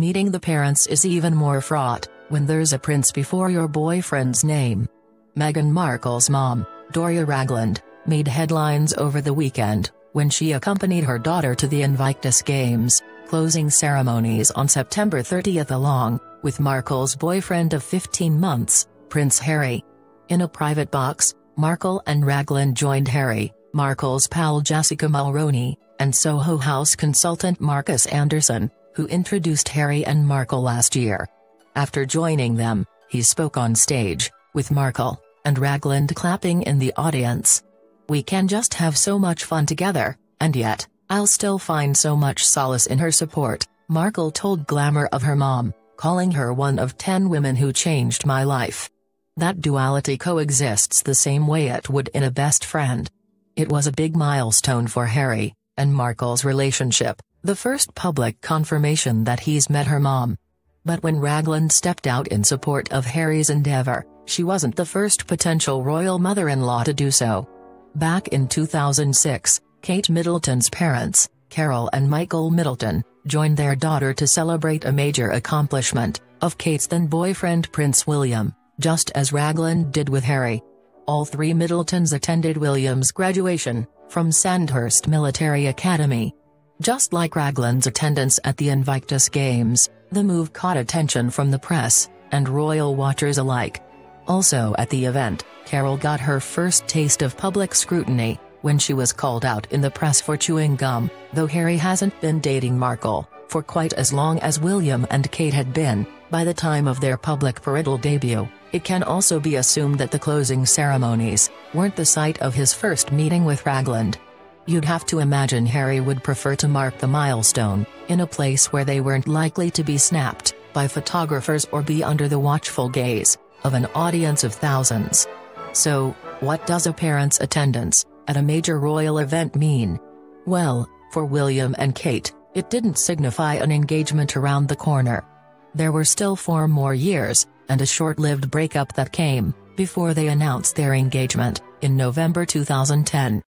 Meeting the parents is even more fraught when there's a prince before your boyfriend's name. Meghan Markle's mom, Doria Ragland, made headlines over the weekend when she accompanied her daughter to the Invictus Games closing ceremonies on September 30th along with Markle's boyfriend of 15 months, Prince Harry. In a private box, Markle and Ragland joined Harry, Markle's pal Jessica Mulroney, and Soho House consultant Marcus Anderson, who introduced Harry and Markle last year. After joining them, he spoke on stage, with Markle and Ragland clapping in the audience. "We can just have so much fun together, and yet, I'll still find so much solace in her support," Markle told Glamour of her mom, calling her one of 10 women who changed my life. That duality coexists the same way it would in a best friend. It was a big milestone for Harry and Markle's relationship, the first public confirmation that he's met her mom. But when Ragland stepped out in support of Harry's endeavor, she wasn't the first potential royal mother-in-law to do so. Back in 2006, Kate Middleton's parents, Carol and Michael Middleton, joined their daughter to celebrate a major accomplishment of Kate's then-boyfriend Prince William, just as Ragland did with Harry. All three Middletons attended William's graduation from Sandhurst Military Academy. Just like Ragland's attendance at the Invictus Games, the move caught attention from the press and royal watchers alike. Also at the event, Carol got her first taste of public scrutiny when she was called out in the press for chewing gum. Though Harry hasn't been dating Markle for quite as long as William and Kate had been, by the time of their public parental debut, it can also be assumed that the closing ceremonies weren't the site of his first meeting with Ragland. You'd have to imagine Harry would prefer to mark the milestone in a place where they weren't likely to be snapped by photographers or be under the watchful gaze of an audience of thousands. So, what does a parent's attendance at a major royal event mean? Well, for William and Kate, it didn't signify an engagement around the corner. There were still 4 more years, and a short-lived breakup that came before they announced their engagement in November 2010.